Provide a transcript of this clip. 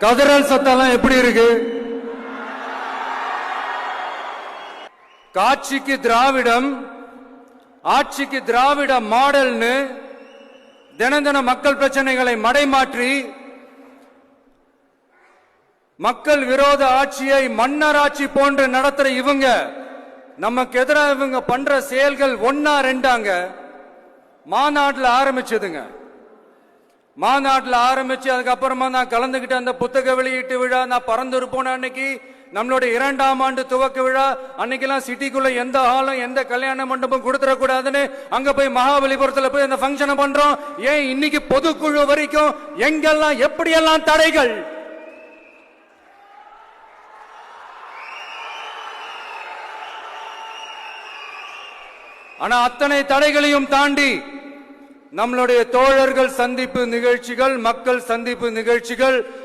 கதறல் சத்தம் எப்படி இருக்கு? காட்சிக்கு திராவிடம், ஆட்சிக்கு திராவிட மாடல்னு தினம் தினம் மக்கள் பிரச்சனைகளை மடைமாற்றி மக்கள் விரோத ஆட்சியை மன்னராட்சி போன்று நடத்துற இவங்க நமக்கு எதிராக இவங்க பண்ற செயல்கள் ஒன்னா ரெண்டாங்க. மாநாட்டில் ஆரம்பிச்சதுங்க. மாநாட்டில் ஆரம்பிச்சு அதுக்கப்புறமா நான் கலந்துகிட்ட அந்த புத்தக வெளியீட்டு விழா, நான் பறந்துரு போன அன்னைக்கு நம்மளுடைய 2ஆம் ஆண்டு துவக்க விழா அன்னைக்கெல்லாம் சிட்டிக்குள்ள எந்த ஹாலும் எந்த கல்யாண மண்டபம் கொடுத்துடக்கூடாதுன்னு அங்க போய் மகாபலிபுரத்துல போய் அந்த ஃபங்க்ஷனை பண்றோம். ஏன் இன்னைக்கு பொதுக்குழு வரைக்கும் எங்கெல்லாம் எப்படியெல்லாம் தடைகள்? ஆனா அத்தனை தடைகளையும் தாண்டி நம்மளுடைய தோழர்கள் சந்திப்பு நிகழ்ச்சிகள், மக்கள் சந்திப்பு நிகழ்ச்சிகள்